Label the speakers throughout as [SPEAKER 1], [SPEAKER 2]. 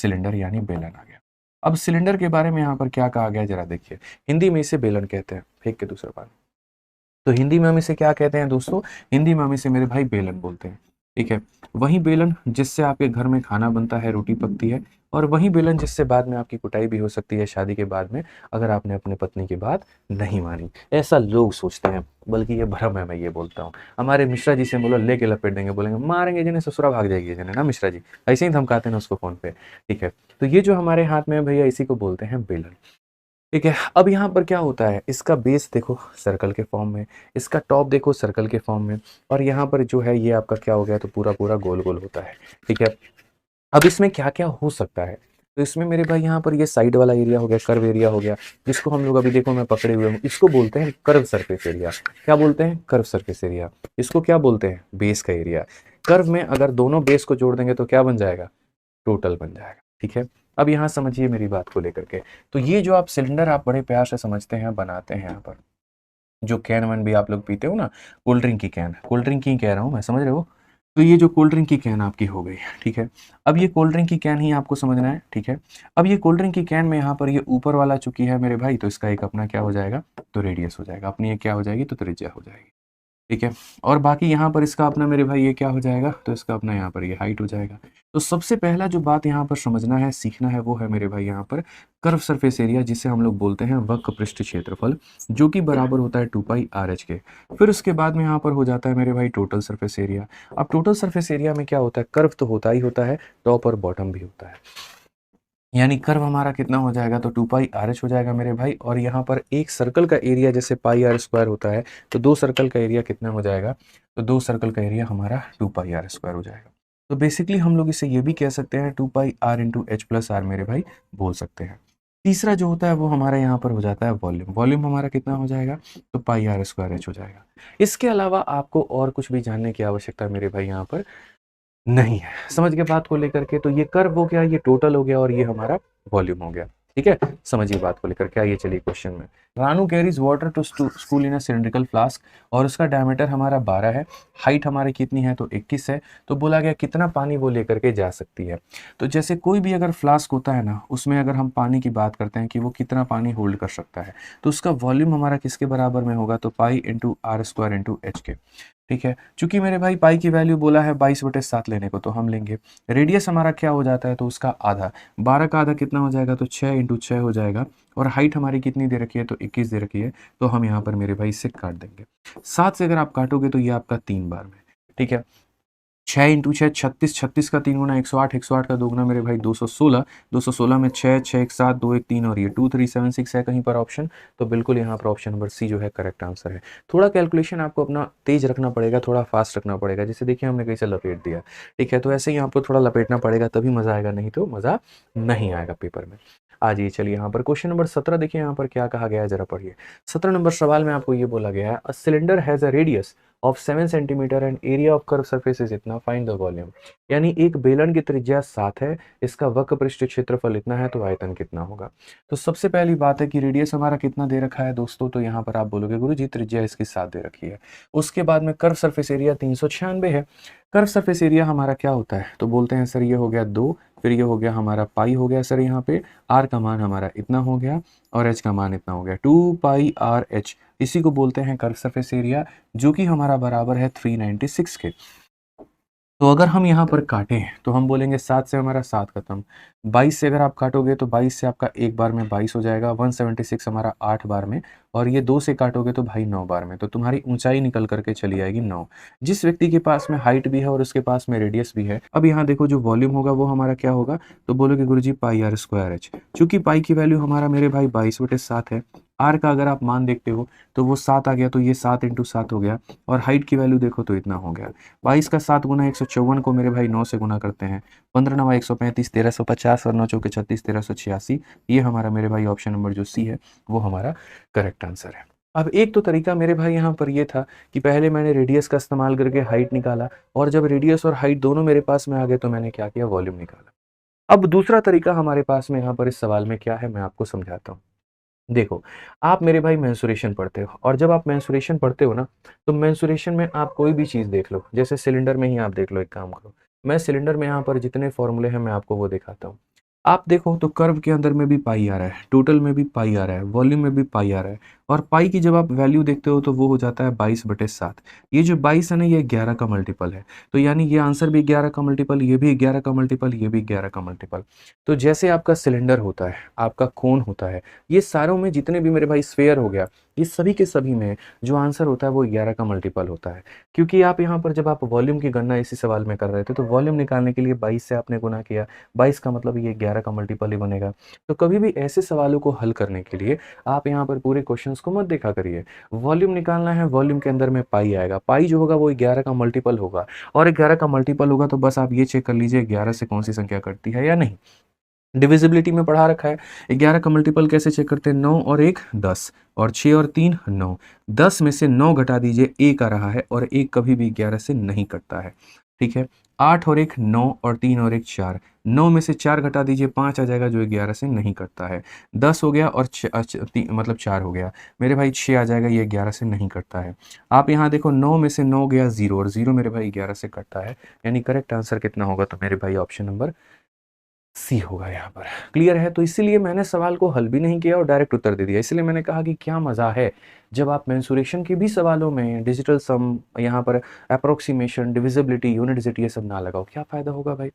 [SPEAKER 1] Cylinder यानी बेलन आ गया। अब सिलेंडर के बारे में यहाँ पर क्या कहा गया जरा देखिए, हिंदी में इसे बेलन कहते हैं, फेंक के दूसरा पानी। तो हिंदी में हम इसे क्या कहते हैं दोस्तों, हिंदी में हम इसे मेरे भाई बेलन बोलते हैं। ठीक है, वही बेलन जिससे आपके घर में खाना बनता है, रोटी पकती है, और वही बेलन जिससे बाद में आपकी कुटाई भी हो सकती है शादी के बाद में, अगर आपने अपने पत्नी की बात नहीं मानी। ऐसा लोग सोचते हैं, बल्कि ये भ्रम है, मैं ये बोलता हूँ। हमारे मिश्रा जी से बोलो, लेके लपेट देंगे, बोलेंगे मारेंगे जिन्हें ससुरा भाग जाएगी जिन्हें ना मिश्रा जी, ऐसे ही धमकाते हैं ना उसको फोन पे। ठीक है, तो ये जो हमारे हाथ में है भैया, इसी को बोलते हैं बेलन। ठीक है, अब यहाँ पर क्या होता है, इसका बेस देखो सर्कल के फॉर्म में, इसका टॉप देखो सर्कल के फॉर्म में, और यहाँ पर जो है ये आपका क्या हो गया, तो पूरा पूरा गोल गोल होता है। ठीक है, अब इसमें क्या क्या हो सकता है, तो इसमें मेरे भाई यहाँ पर ये साइड वाला एरिया हो गया, कर्व एरिया हो गया, जिसको हम लोग अभी देखो मैं पकड़े हुए हूँ, इसको बोलते हैं कर्व सरफेस एरिया। क्या बोलते हैं, कर्व सरफेस एरिया। इसको क्या बोलते हैं, बेस का एरिया। कर्व में अगर दोनों बेस को जोड़ देंगे तो क्या बन जाएगा, टोटल बन जाएगा। ठीक है, अब यहाँ समझिए मेरी बात को लेकर के, तो ये जो आप सिलेंडर आप बड़े प्यार से समझते हैं, बनाते हैं, यहाँ पर जो कैन वैन भी आप लोग पीते हो ना, कोल्ड ड्रिंक की कैन, कोल्ड ड्रिंक की कह रहा हूँ मैं, समझ रहे हो। तो ये जो कोल्ड ड्रिंक की कैन आपकी हो गई, ठीक है। अब ये कोल्ड ड्रिंक की कैन ही आपको समझना है, ठीक है। अब ये कोल्ड ड्रिंक की कैन में यहाँ पर ये ऊपर वाला चुकी है मेरे भाई, तो इसका एक अपना क्या हो जाएगा, तो रेडियस हो जाएगा, अपनी एक क्या हो जाएगी, तो त्रिज्या हो जाएगी। ठीक है, और बाकी यहाँ पर इसका अपना मेरे भाई ये क्या हो जाएगा, तो इसका अपना यहाँ पर ये हाइट हो जाएगा। तो सबसे पहला जो बात यहाँ पर समझना है, सीखना है, वो है मेरे भाई यहाँ पर कर्व सरफेस एरिया, जिसे हम लोग बोलते हैं वक्र पृष्ठ क्षेत्रफल, जो कि बराबर होता है 2 पाई RH के। फिर उसके बाद में यहाँ पर हो जाता है मेरे भाई टोटल सरफेस एरिया। अब टोटल सरफेस एरिया में क्या होता है, कर्व तो होता ही होता है, टॉप और बॉटम भी होता है, यानी कर्व हमारा कितना हो जाएगा, तो 2 पाई RH हो जाएगा मेरे भाई। और यहाँ पर एक सर्कल का एरिया जैसे πr² होता है, तो 2 सर्कल का एरिया कितना हो जाएगा, तो 2 सर्कल का एरिया हमारा 2 πr² हो जाएगा। तो बेसिकली हम लोग इसे ये भी कह सकते हैं 2 πr × h+r मेरे भाई बोल सकते हैं। तीसरा जो होता है वो हमारा यहाँ पर हो जाता है वॉल्यूम। वॉल्यूम हमारा कितना हो जाएगा, तो πr² हो जाएगा। इसके अलावा आपको और कुछ भी जानने की आवश्यकता मेरे भाई यहाँ पर नहीं है। समझ गए बात को लेकर के, तो ये कर्व हो गया, ये टोटल हो गया, और ये हमारा वॉल्यूम हो गया। ठीक है, समझिए बात को लेकर के। आइए चलिए क्वेश्चन में, Ranu carries water to school in a cylindrical flask, और उसका डायमीटर हमारा 12 है, हाइट हमारी कितनी है, तो 21 है। तो बोला गया कितना पानी वो लेकर के जा सकती है। तो जैसे कोई भी अगर फ्लास्क होता है ना, उसमें अगर हम पानी की बात करते हैं कि वो कितना पानी होल्ड कर सकता है, तो उसका वॉल्यूम हमारा किसके बराबर में होगा, तो पाई × r² × h के। ठीक है, चूंकि मेरे भाई पाई की वैल्यू बोला है 22/7 लेने को, तो हम लेंगे। रेडियस हमारा क्या हो जाता है, तो उसका आधा, 12 का आधा कितना हो जाएगा, तो 6 × 6 हो जाएगा। और हाइट हमारी कितनी दे रखी है, तो 21 दे रखी है, तो हम यहाँ पर मेरे भाई इससे काट देंगे। 7 से अगर आप काटोगे तो ये आपका 3 बार में। ठीक है, 6 × 6 36, 36 का 3 गुना 108, 108 का 2 गुना मेरे भाई 216, 216 में 6, 6 1 7, 2 1 3, और ये 2376 है कहीं पर ऑप्शन, तो बिल्कुल यहाँ पर ऑप्शन नंबर सी जो है करेक्ट आंसर है। थोड़ा कैलकुलेशन आपको अपना तेज रखना पड़ेगा, थोड़ा फास्ट रखना पड़ेगा। जैसे देखिए हमने कैसे लपेट दिया, ठीक है, तो ऐसे ही आपको थोड़ा लपेटना पड़ेगा, तभी मजा आएगा, नहीं तो मजा नहीं आएगा पेपर में। आ जाइए चलिए यहाँ पर क्वेश्चन नंबर 17 देखिए यहाँ पर क्या कहा गया है, जरा पढ़िए। 17 नंबर सवाल में आपको ये बोला गया है, a cylinder has a radius of 7 centimetre and area of curve surface is इतना, फाइंड द वॉल्यूम। यानी एक बेलन की त्रिज्या 7 है, इसका वक्र पृष्ठ क्षेत्रफल इतना है, तो आयतन कितना होगा। तो सबसे पहली बात है कि रेडियस हमारा कितना दे रखा है दोस्तों, तो यहाँ पर आप बोलोगे गुरुजी त्रिज्या इसकी 7 दे रखी है। उसके बाद में कर्व सरफेस एरिया 396 है। कर्व सरफेस एरिया हमारा क्या होता है, तो बोलते हैं सर ये हो गया 2, फिर ये हो गया हमारा पाई हो गया सर, यहाँ पे r का मान हमारा इतना हो गया, और h का मान इतना हो गया, 2 πr/h, इसी को बोलते हैं कर्व सरफेस एरिया, जो कि हमारा बराबर है 396 के। तो अगर हम यहाँ पर काटें तो हम बोलेंगे 7 से हमारा 7 खत्म, 22 से अगर आप काटोगे तो 22 से आपका एक बार में 22 हो जाएगा, 176 हमारा 8 बार में, और ये 2 से काटोगे तो भाई 9 बार में, तो तुम्हारी ऊंचाई निकल करके चली आएगी 9। जिस व्यक्ति के पास में हाइट भी है और उसके पास में रेडियस भी है, अब यहाँ देखो जो वॉल्यूम होगा वो हमारा क्या होगा, तो बोलोगे गुरुजी πr²h। चूंकि पाई की वैल्यू हमारा मेरे भाई 22/7 है, आर का अगर आप मान देखते हो तो वो 7 आ गया, तो ये 7 × 7 हो गया, और हाइट की वैल्यू देखो तो इतना हो गया। 22 का 7 गुना 154 को मेरे भाई 9 से गुना करते हैं, 15 9 135, 1350, और 9 चौके 36, 1386। ये हमारा मेरे भाई ऑप्शन नंबर जो सी है वो हमारा करेक्ट आंसर है। अब एक तो तरीका मेरे भाई यहाँ पर ये था कि पहले मैंने रेडियस का इस्तेमाल करके हाइट निकाला, और जब रेडियस और हाइट दोनों मेरे पास में आ गए तो मैंने क्या किया, वॉल्यूम निकाला। अब दूसरा तरीका हमारे पास में यहाँ पर इस सवाल में क्या है, मैं आपको समझाता हूँ। देखो, आप मेरे भाई मेंसुरेशन पढ़ते हो, और जब आप मेंसुरेशन पढ़ते हो ना, तो मेंसुरेशन में आप कोई भी चीज़ देख लो, जैसे सिलेंडर में ही आप देख लो, एक काम करो, मैं सिलेंडर में यहाँ पर जितने फॉर्मूले हैं मैं आपको वो दिखाता हूँ। आप देखो तो कर्व के अंदर में भी पाई आ रहा है, टोटल में भी पाई आ रहा है, वॉल्यूम में भी पाई आ रहा है, और पाई की जब आप वैल्यू देखते हो तो वो हो जाता है 22/7। ये जो 22 है ना, ये 11 का मल्टीपल है। तो यानी ये आंसर भी 11 का मल्टीपल, ये भी 11 का मल्टीपल, ये भी 11 का मल्टीपल। तो जैसे आपका सिलेंडर होता है, आपका कोन होता है, ये सारों में जितने भी मेरे भाई स्फेयर हो गया, ये सभी के सभी में जो आंसर होता है वो 11 का मल्टीपल होता है। क्योंकि आप यहाँ पर जब आप वॉल्यूम की गणना इसी सवाल में कर रहे थे, तो वॉल्यूम निकालने के लिए 22 से आपने गुना किया, 22 का मतलब ये 11 का मल्टीपल ही बनेगा। तो कभी भी ऐसे सवालों को हल करने के लिए आप यहाँ पर पूरे क्वेश्चंस को मत देखा करिए। वॉल्यूम निकालना है, वॉल्यूम के अंदर में पाई आएगा, पाई जो होगा वो 11 का मल्टीपल होगा, और 11 का मल्टीपल होगा तो बस आप ये चेक कर लीजिए 11 से कौन सी संख्या कटती है या नहीं। डिविजिबिलिटी में पढ़ा रखा है। 11 का मल्टीपल कैसे चेक करते हैं, 9 और 1 10, और 6 और 3 9। 10 में से 9 घटा दीजिए, 1 आ रहा है, और 1 कभी भी 11 से नहीं कटता है। ठीक है। 8 और 1 9, और 3 और 1 4। 9 में से 4 घटा दीजिए, 5 आ जाएगा, जो 11 से नहीं कटता है। 10 हो गया और मतलब 4 हो गया मेरे भाई, 6 आ जाएगा, ये 11 से नहीं कटता है। आप यहाँ देखो 9 में से 9 गया 0, और 0 मेरे भाई 11 से कटता है। यानी करेक्ट आंसर कितना होगा, तो मेरे भाई ऑप्शन नंबर सी होगा यहाँ पर। क्लियर है। तो इसीलिए मैंने सवाल को हल भी नहीं किया और डायरेक्ट उत्तर दे दिया। इसलिए मैंने कहा कि क्या मज़ा है जब आप मेंसुरेशन के भी सवालों में डिजिटल सम, यहाँ पर अप्रोक्सीमेशन, डिविजिबिलिटी, यूनिट ये सब ना लगाओ, क्या फ़ायदा होगा भाई।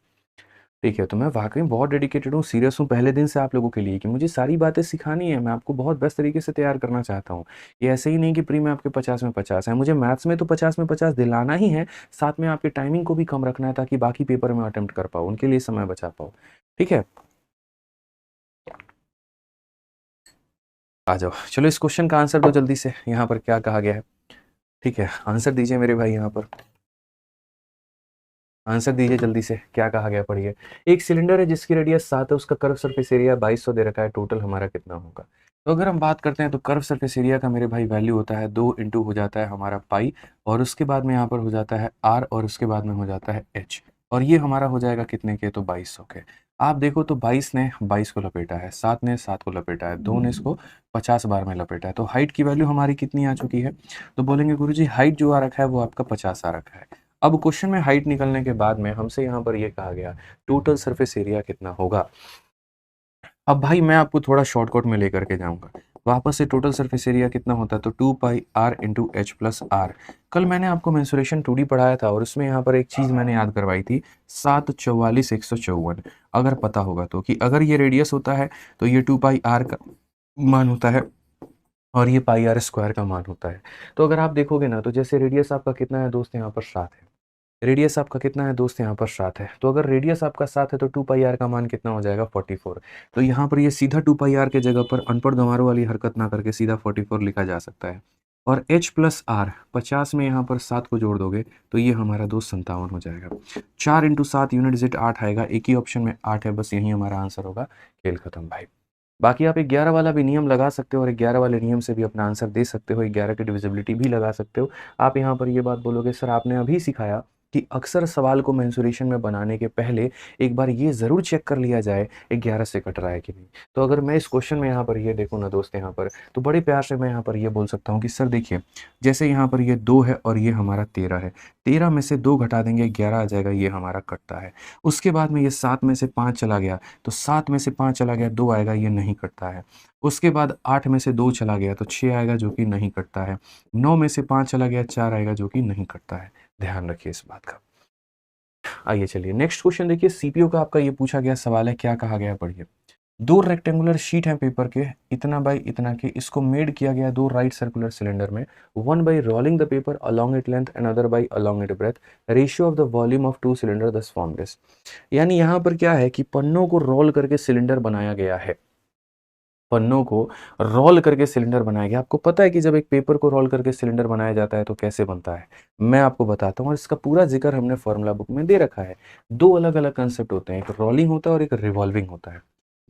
[SPEAKER 1] ठीक है। तो मैं वाकई बहुत डेडिकेटेड हूँ, सीरियस हूँ पहले दिन से आप लोगों के लिए, कि मुझे सारी बातें सिखानी है, मैं आपको बहुत बेस्ट तरीके से तैयार करना चाहता हूँ। ये ऐसे ही नहीं कि प्री में आपके 50 में 50 है, मुझे मैथ्स में तो 50 में 50 दिलाना ही है, साथ में आपकी टाइमिंग को भी कम रखना है, ताकि बाकी पेपर में अटेम्प्ट कर पाओ, उनके लिए समय बचा पाओ। ठीक है। आ जाओ, चलो इस क्वेश्चन का आंसर दो जल्दी से, यहाँ पर क्या कहा गया है। ठीक है, आंसर दीजिए मेरे भाई, यहाँ पर आंसर दीजिए जल्दी से, क्या कहा गया पढ़िए। एक सिलेंडर है जिसकी रेडियस 7 है, उसका कर्व सरफेस एरिया 2200 दे रखा है, टोटल हमारा कितना होगा। तो अगर हम बात करते हैं तो कर्व सरफेस एरिया का मेरे भाई वैल्यू होता है 2 इंटू हो जाता है हमारा पाई, और उसके बाद में यहाँ पर हो जाता है आर, और उसके बाद में हो जाता है एच, और ये हमारा हो जाएगा कितने के, तो 2200 के। आप देखो तो 22 ने 22 को लपेटा है, 7 ने 7 को लपेटा है, 2 ने इसको 50 बार में लपेटा है, तो हाइट की वैल्यू हमारी कितनी आ चुकी है। तो बोलेंगे गुरुजी हाइट जो आ रखा है वो आपका 50 आ रखा है। अब क्वेश्चन में हाइट निकलने के बाद में हमसे यहाँ पर ये कहा गया टोटल सरफेस एरिया कितना होगा। अब भाई मैं आपको थोड़ा शॉर्टकट में लेकर के जाऊंगा, वापस से टोटल सरफेस एरिया कितना होता है, तो 2 pi r into h plus r. कल मैंने आपको मेंसुरेशन 2D पढ़ाया था, और उसमें यहाँ पर एक चीज़ मैंने याद करवाई थी, 744 154, अगर पता होगा तो, कि अगर ये रेडियस होता है तो ये 2 पाई आर का मान होता है, और ये पाई आर स्क्वायर का मान होता है। तो अगर आप देखोगे ना, तो जैसे रेडियस आपका कितना है दोस्त, यहाँ पर 7 है, रेडियस आपका कितना है दोस्त, यहाँ पर 7 है, तो अगर रेडियस आपका 7 है तो 2 पाई आर का मान कितना हो जाएगा, 44। तो यहाँ पर ये सीधा 2 पाई आर के जगह पर अनपढ़ गंवारों वाली हरकत ना करके सीधा 44 लिखा जा सकता है। और h प्लस आर 50 में यहाँ पर 7 को जोड़ दोगे तो ये हमारा दोस्त 57 हो जाएगा। 4 इंटू 7 यूनिट जिट 8 आएगा, एक ही ऑप्शन में 8 है, बस यही हमारा आंसर होगा। खेल खत्म भाई। बाकी आप 11 वाला भी नियम लगा सकते हो, और 11 वाले नियम से भी अपना आंसर दे सकते हो, 11 की डिविजिबिलिटी भी लगा सकते हो। आप यहाँ पर ये बात बोलोगे सर आपने अभी सिखाया कि अक्सर सवाल को मेंसुरेशन में बनाने के पहले एक बार ये ज़रूर चेक कर लिया जाए 11 से कट रहा है कि नहीं। तो अगर मैं इस क्वेश्चन में यहाँ पर ये देखूँ ना दोस्त, यहाँ पर तो बड़े प्यार से मैं यहाँ पर ये बोल सकता हूँ कि सर देखिए, जैसे यहाँ पर ये 2 है और ये हमारा 13 है, 13 में से 2 घटा देंगे 11 आ जाएगा, ये हमारा कटता है। उसके बाद में ये 7 में से 5 चला गया, तो 7 में से 5 चला गया, 2 आएगा, ये नहीं कटता है। उसके बाद 8 में से 2 चला गया तो 6 आएगा, जो कि नहीं कटता है। 9 में से 5 चला गया, 4 आएगा, जो कि नहीं कटता है। ध्यान रखिए इस बात का। आइए चलिए नेक्स्ट क्वेश्चन देखिए, सीपीयू का आपका ये पूछा गया सवाल है, क्या कहा गया है पढ़िए। दो रेक्टेंगुलर शीट हैं पेपर के, इतना बाई इतना के, इसको मेड किया गया दो राइट सर्कुलर सिलेंडर में, one by rolling the paper along it length and other by along it breadth, ratio of the volume of two cylinder thus form this. यानी यहाँ पर क्या है कि पन्नों को रोल करके सिलेंडर बनाया गया है, पन्नों को रोल करके सिलेंडर बनाया गया। आपको पता है कि जब एक पेपर को रोल करके सिलेंडर बनाया जाता है तो कैसे बनता है, मैं आपको बताता हूँ, और इसका पूरा जिक्र हमने फॉर्मूला बुक में दे रखा है। दो अलग अलग कंसेप्ट होते हैं, एक रोलिंग होता है और एक रिवॉल्विंग होता है।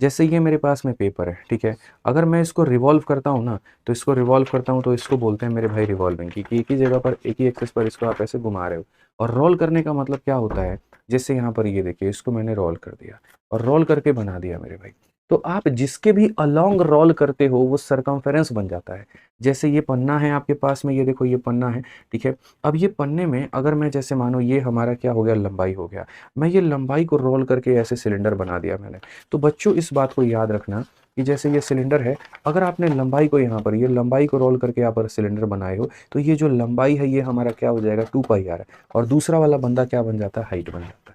[SPEAKER 1] जैसे ये मेरे पास में पेपर है, ठीक है, अगर मैं इसको रिवॉल्व करता हूँ ना, तो इसको रिवॉल्व करता हूँ तो इसको बोलते हैं मेरे भाई रिवॉल्विंग, की एक ही जगह पर एक ही एक्सेस पर इसको आप ऐसे घुमा रहे हो। और रोल करने का मतलब क्या होता है, जैसे यहाँ पर ये देखिए, इसको मैंने रोल कर दिया और रोल करके बना दिया मेरे भाई, तो आप जिसके भी अलोंग रोल करते हो वो सरकमफेरेंस बन जाता है। जैसे ये पन्ना है आपके पास में, ये देखो ये पन्ना है, ठीक है। अब ये पन्ने में अगर मैं जैसे मानो ये हमारा क्या हो गया, लंबाई हो गया, मैं ये लंबाई को रोल करके ऐसे सिलेंडर बना दिया मैंने। तो बच्चों इस बात को याद रखना कि जैसे ये सिलेंडर है, अगर आपने लंबाई को यहाँ पर ये लंबाई को रोल करके यहाँ पर सिलेंडर बनाए हो, तो ये जो लंबाई है ये हमारा क्या हो जाएगा, 2πr है। और दूसरा वाला बंदा क्या बन जाता है, हाइट बन जाता है।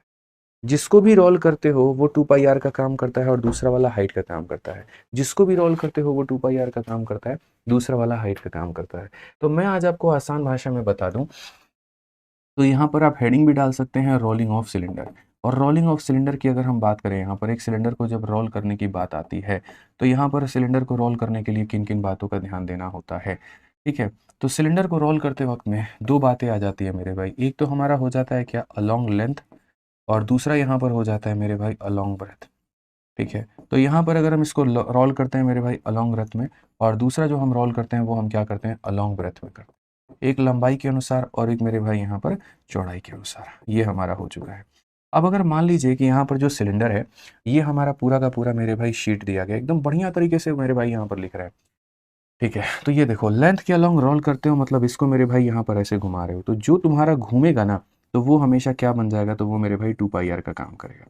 [SPEAKER 1] जिसको भी रोल करते हो वो 2πr का काम करता है और दूसरा वाला हाइट का काम करता है। जिसको भी रोल करते हो वो 2πr का काम करता है, दूसरा वाला हाइट का काम करता है। तो मैं आज आपको आसान भाषा में बता दूं, तो यहाँ पर आप हेडिंग भी डाल सकते हैं, रोलिंग ऑफ सिलेंडर। और रोलिंग ऑफ सिलेंडर की अगर हम बात करें, यहाँ पर एक सिलेंडर को जब रोल करने की बात आती है, तो यहाँ पर सिलेंडर को रोल करने के लिए किन किन बातों का ध्यान देना होता है, ठीक है। तो सिलेंडर को रोल करते वक्त में दो बातें आ जाती है मेरे भाई। एक तो हमारा हो जाता है क्या, अलोंग लेंथ, और दूसरा यहाँ पर हो जाता है मेरे भाई अलोंग ब्रेथ, ठीक है। तो यहाँ पर अगर हम इसको रोल करते हैं मेरे भाई अलोंग ब्रेथ में, और दूसरा जो हम रोल करते हैं वो हम क्या करते हैं, अलोंग ब्रेथ में करते हैं। एक लंबाई के अनुसार और एक मेरे भाई यहाँ पर चौड़ाई के अनुसार, ये हमारा हो चुका है। अब अगर मान लीजिए कि यहाँ पर जो सिलेंडर है ये हमारा पूरा का पूरा मेरे भाई शीट दिया गया, एकदम बढ़िया तरीके से मेरे भाई यहाँ पर लिख रहा है, ठीक है। तो ये देखो लेंथ के अलोंग रोल करते हो, मतलब इसको मेरे भाई यहाँ पर ऐसे घुमा रहे हो, तो जो तुम्हारा घूमेगा ना, तो वो हमेशा क्या बन जाएगा, तो वो मेरे भाई 2πr का काम करेगा,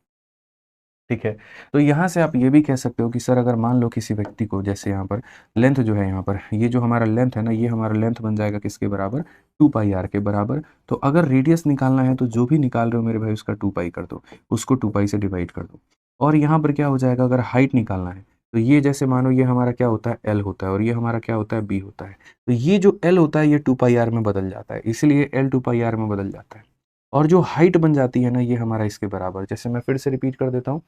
[SPEAKER 1] ठीक है। तो यहाँ से आप ये भी कह सकते हो कि सर अगर मान लो किसी व्यक्ति को, जैसे यहाँ पर लेंथ जो है, यहाँ पर ये जो हमारा लेंथ है ना, ये हमारा लेंथ बन जाएगा किसके बराबर, 2πr के बराबर। तो अगर रेडियस निकालना है तो जो भी निकाल रहे हो मेरे भाई उसका 2π कर दो, उसको 2π से डिवाइड कर दो। और यहाँ पर क्या हो जाएगा, अगर हाइट निकालना है तो ये जैसे मानो ये हमारा क्या होता है, एल होता है, और ये हमारा क्या होता है, बी होता है। तो ये जो एल होता है ये 2πr में बदल जाता है, इसलिए एल 2πr में बदल जाता है। और जो हाइट बन जाती है ना, ये हमारा इसके बराबर, जैसे मैं फिर से रिपीट कर देता हूँ,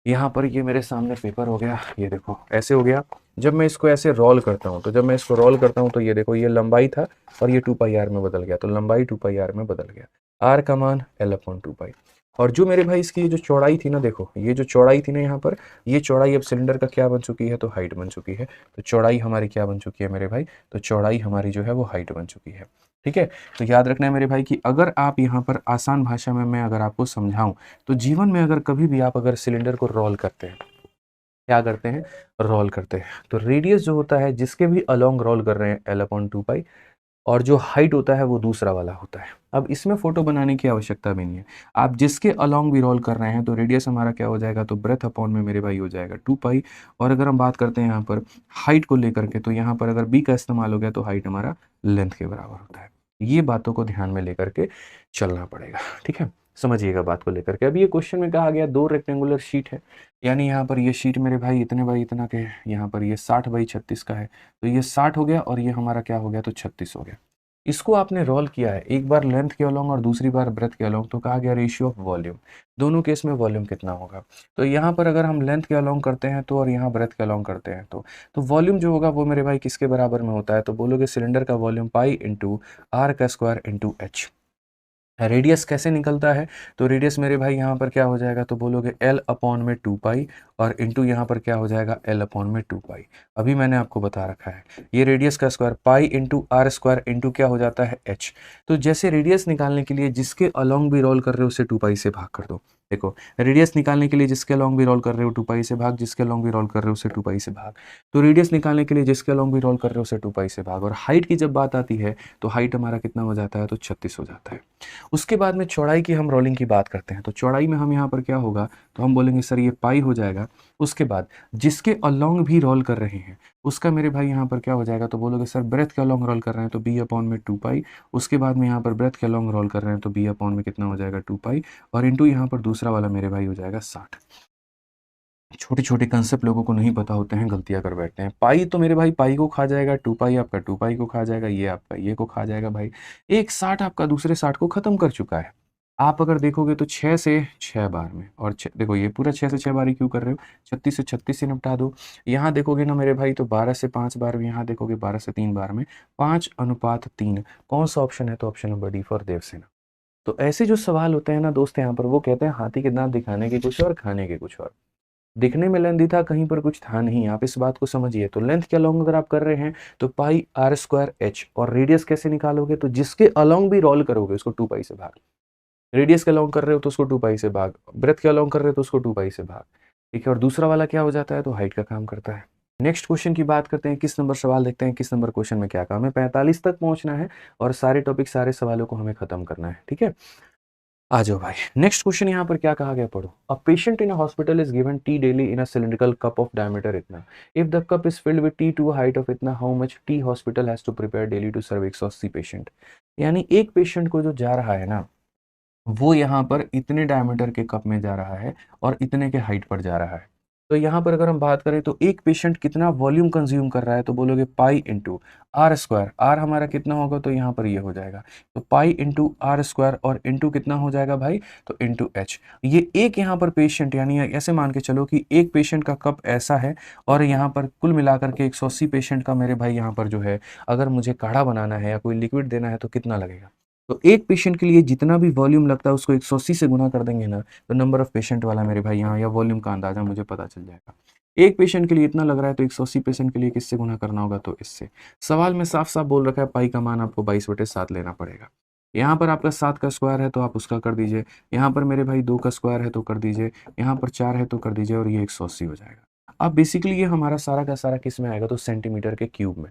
[SPEAKER 1] यहाँ पर ये मेरे सामने पेपर हो गया, ये देखो ऐसे हो गया। जब मैं इसको ऐसे रोल करता हूँ, तो जब मैं इसको रोल करता हूँ तो ये देखो ये लंबाई था और ये 2πr में बदल गया, तो लंबाई 2πr में बदल गया, आर का मान L/2π। और जो मेरे भाई इसकी जो चौड़ाई थी ना, देखो ये जो चौड़ाई थी ना यहाँ पर, ये चौड़ाई अब सिलेंडर का क्या बन चुकी है, तो हाइट बन चुकी है। तो चौड़ाई हमारी क्या बन चुकी है मेरे भाई, तो चौड़ाई हमारी जो है वो हाइट बन चुकी है, ठीक है। तो याद रखना है मेरे भाई कि अगर आप यहाँ पर आसान भाषा में मैं अगर आपको समझाऊं, तो जीवन में अगर कभी भी आप अगर सिलेंडर को रोल करते हैं, क्या करते हैं, रोल करते हैं, तो रेडियस जो होता है जिसके भी अलोंग रोल कर रहे हैं L/2π, और जो हाइट होता है वो दूसरा वाला होता है। अब इसमें फोटो बनाने की आवश्यकता भी नहीं है, आप जिसके अलोंग भी रोल कर रहे हैं तो रेडियस हमारा क्या हो जाएगा, तो ब्रेथ अपॉन में मेरे भाई हो जाएगा 2π। और अगर हम बात करते हैं यहाँ पर हाइट को लेकर के, तो यहाँ पर अगर बी का इस्तेमाल हो गया तो हाइट हमारा लेंथ के बराबर होता है। ये बातों को ध्यान में लेकर के चलना पड़ेगा, ठीक है। समझिएगा बात को लेकर के। अभी ये क्वेश्चन में कहा गया दो रेक्टेंगुलर शीट है, यानी यहाँ पर ये शीट मेरे भाई इतने बाई इतना के, यहाँ पर ये 60/36 का है, तो ये 60 हो गया और ये हमारा क्या हो गया, तो 36 हो गया। इसको आपने रोल किया है, एक बार लेंथ के अलोंग और दूसरी बार ब्रेथ के अलोंग, तो कहा गया रेशियो ऑफ वॉल्यूम, दोनों केस में वॉल्यूम कितना होगा। तो यहाँ पर अगर हम लेंथ के अलोंग करते हैं तो, और यहाँ ब्रेथ के अलोंग करते हैं तो वॉल्यूम जो होगा वो मेरे भाई किसके बराबर में होता है, तो बोलोगे सिलेंडर का वॉल्यूम पाई इंटू आर का स्क्वायर इंटू एच। रेडियस कैसे निकलता है, तो रेडियस मेरे भाई यहाँ पर क्या हो जाएगा, तो बोलोगे L/2π, और इंटू यहाँ पर क्या हो जाएगा, L/2π। अभी मैंने आपको बता रखा है ये रेडियस का square pi into are square into क्या हो जाता है, h। तो जैसे रेडियस निकालने के लिए जिसके अलोंग भी रोल कर रहे हो उसे 2π से भाग कर दो। देखो रेडियस निकालने के लिए जिसके अलोंग भी रोल कर रहे हो 2π से भाग, जिसके अलोंग भी रोल कर रहे हो उसे 2π से भाग। तो रेडियस निकालने के लिए जिसके अलोंग भी रोल कर रहे हो उसे 2π से भाग। और हाइट की जब बात आती है तो हाइट हमारा कितना हो जाता है, तो 36 हो जाता है। उसके बाद में चौड़ाई की हम रोलिंग की बात करते हैं, तो चौड़ाई में हम यहाँ पर क्या होगा, तो हम बोलेंगे सर ये पाई हो जाएगा। उसके बाद जिसके अलोंग भी रोल कर रहे हैं उसका मेरे भाई यहाँ पर क्या हो जाएगा, तो बोलोगे सर ब्रेथ के अलोंग रोल कर रहे हैं तो B/में 2π। उसके बाद में यहाँ पर ब्रेथ के अलोंग रोल कर रहे हैं तो B/में कितना हो जाएगा, 2π। और इंटू यहाँ पर दूसरा वाला मेरे भाई हो जाएगा 60। छोटे छोटे कंसेप्ट लोगों को नहीं पता होते हैं, गलतियां कर बैठते हैं। पाई तो मेरे भाई पाई को खा जाएगा, 2π आपका 2π को खा जाएगा, ये आपका ये को खा जाएगा भाई। एक 60 आपका दूसरे 60 को खत्म कर चुका है। आप अगर देखोगे तो 6 से 6 बार में, और देखो ये पूरा 6 से 6 बार ही क्यों कर रहे हो, 36 से 36 से निपटा दो। यहाँ देखोगे ना मेरे भाई तो 12 से 5 बार में, यहाँ देखोगे 12 से 3 बार में, 5:3। कौन सा ऑप्शन है, तो option number D for Devsena. तो ऐसे जो सवाल होते हैं ना दोस्त, यहाँ पर वो कहते हैं हाथी के दांत दिखाने के कुछ और खाने के कुछ और। दिखने में लेंथी था, कहीं पर कुछ था नहीं, आप इस बात को समझिए। तो लेंथ के अलोंग अगर आप कर रहे हैं तो पाई आर स्क्वायर एच। और रेडियस कैसे निकालोगे, तो जिसके अलोंग भी रोल करोगे उसको 2π से भाग। रेडियस के अलोंग कर रहे हो तो उसको 2π से भाग, ब्रेथ के अलोंग कर रहे हो तो उसको 2π से भाग। ठीक है, और दूसरा वाला क्या हो जाता है, तो हाइट का काम करता है। नेक्स्ट क्वेश्चन की बात करते हैं, किस नंबर सवाल देखते हैं, किस नंबर क्वेश्चन में क्या काम है। 45 तक पहुंचना है और सारे टॉपिक, सारे सवालों को हमें खत्म करना है, ठीक है। आ जाओ भाई, नेक्स्ट क्वेश्चन यहाँ पर क्या कहा गया, पढ़ो। A patient in a hospital is given tea daily in a cylindrical cup of diameter इतना। If the cup is filled with tea to height of इतना, how much tea hospital has to prepare daily to serve 180 patient. यानी एक patient को जो जा रहा है ना, वो यहाँ पर इतने डायमीटर के कप में जा रहा है और इतने के हाइट पर जा रहा है। तो यहाँ पर अगर हम बात करें तो एक पेशेंट कितना वॉल्यूम कंज्यूम कर रहा है, तो बोलोगे pi into are square. R हमारा कितना होगा, तो यहाँ पर ये हो जाएगा, तो पाई इंटू आर स्क्वायर, और इंटू कितना हो जाएगा भाई, तो इंटू एच। ये एक यहाँ पर पेशेंट, यानी ऐसे मान के चलो कि एक पेशेंट का कप ऐसा है और यहाँ पर कुल मिलाकर के 180 पेशेंट का मेरे भाई यहाँ पर जो है, अगर मुझे काढ़ा बनाना है या कोई लिक्विड देना है तो कितना लगेगा। तो एक पेशेंट के लिए जितना भी वॉल्यूम लगता है उसको 180 से गुना कर देंगे ना, तो नंबर ऑफ पेशेंट वाला मेरे भाई यहाँ, या वॉल्यूम का अंदाजा मुझे पता चल जाएगा। एक पेशेंट के लिए इतना लग रहा है तो 180 पेशेंट के लिए किससे गुना करना होगा, तो इससे। सवाल में साफ साफ बोल रखा है पाई का मान आपको 22/7 लेना पड़ेगा। यहाँ पर आपका 7 का स्क्वायर है तो आप उसका कर दीजिए, यहाँ पर मेरे भाई 2 का स्क्वायर है तो कर दीजिए, यहाँ पर 4 है तो कर दीजिए, और ये 180 हो जाएगा। अब बेसिकली ये हमारा सारा का सारा किस में आएगा, तो सेंटीमीटर के क्यूब में,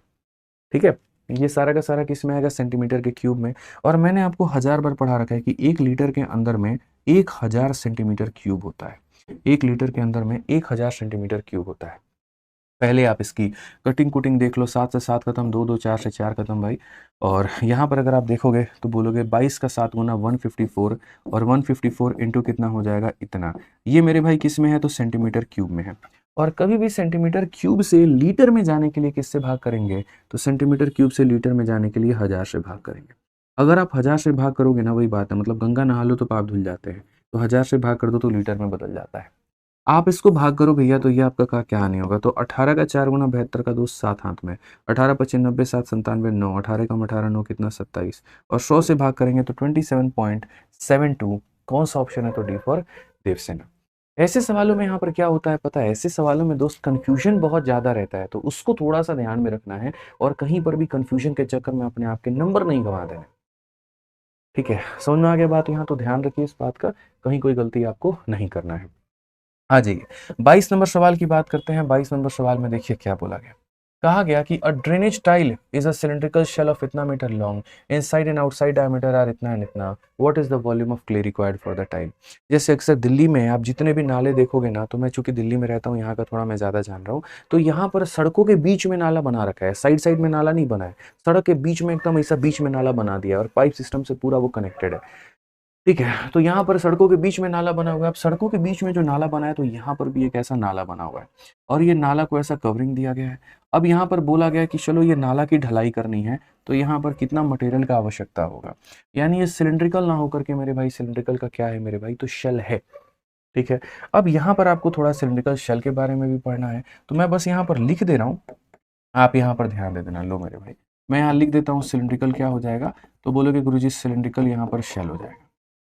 [SPEAKER 1] ठीक है। ये सारा का सारा किस में आएगा, सेंटीमीटर के क्यूब में। और मैंने आपको 1000 बार पढ़ा रखा है कि 1 लीटर के अंदर में 1000 सेंटीमीटर क्यूब होता है। 1 लीटर के अंदर में 1000 सेंटीमीटर क्यूब होता है। पहले आप इसकी कटिंग कुटिंग देख लो, 7 से 7 खत्म, 2 2 4 से 4 खत्म भाई। और यहाँ पर अगर आप देखोगे तो बोलोगे 22 का 7 गुना 154, और 154 इंटू कितना हो जाएगा, इतना। ये मेरे भाई किस में है, तो सेंटीमीटर क्यूब में है। और कभी भी सेंटीमीटर क्यूब से लीटर में जाने के लिए किससे भाग करेंगे, तो सेंटीमीटर क्यूब से लीटर में जाने के लिए 1000 से भाग करेंगे। अगर आप 1000 से भाग करोगे ना, वही बात है, मतलब गंगा नहा लो तो पाप धुल जाते हैं, तो 1000 से भाग कर दो तो लीटर में बदल जाता है। आप इसको भाग करो भैया, तो ये आपका का क्या नहीं होगा, तो 18 का 4 गुना 72 का 2 7 हाथ में, 18 25 90 7 97 9, 18 कम 18 9 कितना 27, और 100 से भाग करेंगे तो 27.72। कौन सा ऑप्शन है, तो डी फॉर देवसेना। ऐसे सवालों में यहाँ पर क्या होता है पता है, ऐसे सवालों में दोस्त कंफ्यूजन बहुत ज़्यादा रहता है, तो उसको थोड़ा सा ध्यान में रखना है, और कहीं पर भी कंफ्यूजन के चक्कर में अपने आप के नंबर नहीं गंवा देने। ठीक है, समझ में आ गया बात यहाँ, तो ध्यान रखिए इस बात का, कहीं कोई गलती आपको नहीं करना है। आ जाइए 22 नंबर सवाल की बात करते हैं। 22 नंबर सवाल में देखिए क्या बोला गया। कहा गया कि a drainage tile is a cylindrical shell of इतना metre long, inside and outside diameter are इतना एंड इतना, what is the volume of clay required for the tile. जैसे अक्सर दिल्ली में आप जितने भी नाले देखोगे ना, तो मैं चूंकि दिल्ली में रहता हूँ, यहाँ का थोड़ा मैं ज़्यादा जान रहा हूँ, तो यहाँ पर सड़कों के बीच में नाला बना रखा है, साइड साइड में नाला नहीं बना है, सड़क के बीच में एकदम ऐसा बीच में नाला बना दिया है, और पाइप सिस्टम से पूरा वो कनेक्टेड है। ठीक है, तो यहाँ पर सड़कों के बीच में नाला बना हुआ है। अब सड़कों के बीच में जो नाला बना है, तो यहाँ पर भी एक ऐसा नाला बना हुआ है, और ये नाला को ऐसा कवरिंग दिया गया है। अब यहाँ पर बोला गया है कि चलो ये नाला की ढलाई करनी है, तो यहाँ पर कितना मटेरियल का आवश्यकता होगा। यानी ये सिलिंड्रिकल ना होकर के मेरे भाई, सिलिंड्रिकल का क्या है मेरे भाई, तो शेल है। ठीक है, अब यहाँ पर आपको थोड़ा सिलिंड्रिकल शेल के बारे में भी पढ़ना है, तो मैं बस यहाँ पर लिख दे रहा हूँ, आप यहाँ पर ध्यान दे देना। लो मेरे भाई, मैं यहाँ लिख देता हूँ सिलिंड्रिकल क्या हो जाएगा, तो बोलोगे गुरुजी सिलिंड्रिकल यहाँ पर शेल हो जाएगा।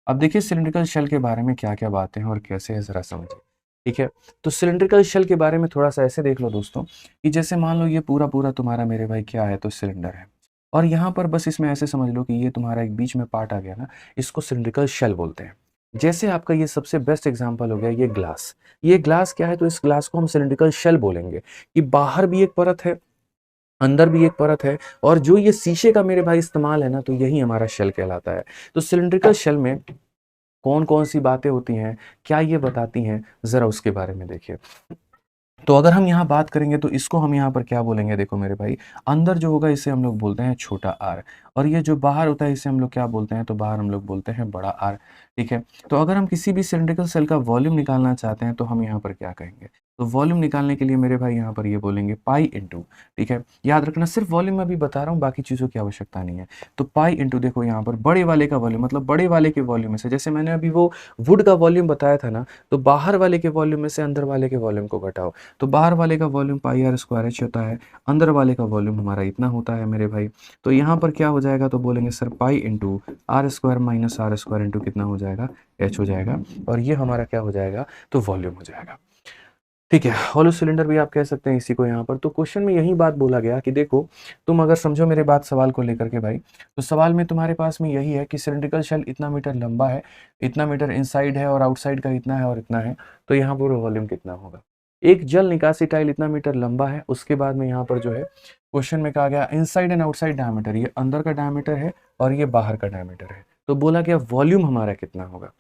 [SPEAKER 1] अब देखिए सिलिंड्रिकल शेल के बारे में क्या क्या बातें हैं और कैसे है, जरा समझिए। ठीक है, तो सिलिंड्रिकल शेल के बारे में थोड़ा सा ऐसे देख लो दोस्तों, कि जैसे मान लो ये पूरा पूरा तुम्हारा मेरे भाई क्या है, तो सिलेंडर है, और यहाँ पर बस इसमें ऐसे समझ लो कि ये तुम्हारा एक बीच में पार्ट आ गया ना, इसको सिलिंड्रिकल शेल बोलते हैं। जैसे आपका ये सबसे बेस्ट एग्जांपल हो गया ये ग्लास। ये ग्लास क्या है, तो इस ग्लास को हम सिलिंड्रिकल शेल बोलेंगे, कि बाहर भी एक परत है, अंदर भी एक परत है, और जो ये शीशे का मेरे भाई इस्तेमाल है ना, तो यही हमारा शेल कहलाता है। तो सिलिंड्रिकल शेल में कौन कौन सी बातें होती हैं, क्या ये बताती हैं, जरा उसके बारे में देखिए। तो अगर हम यहाँ बात करेंगे तो इसको हम यहाँ पर क्या बोलेंगे, देखो मेरे भाई, अंदर जो होगा इसे हम लोग बोलते हैं छोटा आर, और ये जो बाहर होता है इसे हम लोग क्या बोलते हैं, तो बाहर हम लोग बोलते हैं बड़ा आर। ठीक है, तो अगर हम किसी भी सिलिंड्रिकल सेल का वॉल्यूम निकालना चाहते हैं, तो हम यहाँ पर क्या कहेंगे, तो वॉल्यूम निकालने के लिए मेरे भाई यहाँ पर ये बोलेंगे पाई इंटू। ठीक है, याद रखना सिर्फ वॉल्यूम में भी बता रहा हूँ, बाकी चीज़ों की आवश्यकता नहीं है। तो पाई इंटू देखो यहाँ पर बड़े वाले का वॉल्यूम, मतलब बड़े वाले के वॉल्यूम में से, जैसे मैंने अभी वो वुड का वॉल्यूम बताया था ना, तो बाहर वाले के वॉल्यूम में से अंदर वाले के वॉल्यूम को घटाओ, तो बाहर वाले का volume pi r square h होता है, अंदर वाले का वॉल्यूम हमारा इतना होता है मेरे भाई। तो यहाँ पर क्या हो जाएगा, तो बोलेंगे sir pi into are square minus r square into कितना हो जाएगा, एच हो जाएगा, और ये हमारा क्या हो जाएगा, तो वॉल्यूम हो जाएगा। ठीक है, हॉलो सिलेंडर भी आप कह सकते हैं इसी को यहाँ पर। तो क्वेश्चन में यही बात बोला गया कि देखो, तुम अगर समझो मेरे बात सवाल को लेकर के भाई, तो सवाल में तुम्हारे पास में यही है कि सिलिंड्रिकल शेल इतना मीटर लंबा है, इतना मीटर इनसाइड है और आउटसाइड का इतना है और इतना है, तो यहाँ पर वॉल्यूम कितना होगा। एक जल निकासी टाइल इतना मीटर लंबा है, उसके बाद में यहाँ पर जो है क्वेश्चन में कहा गया इनसाइड एंड आउटसाइड डायमीटर, ये अंदर का डायमीटर है और ये बाहर का डायमीटर है, तो बोला गया वॉल्यूम हमारा कितना होगा।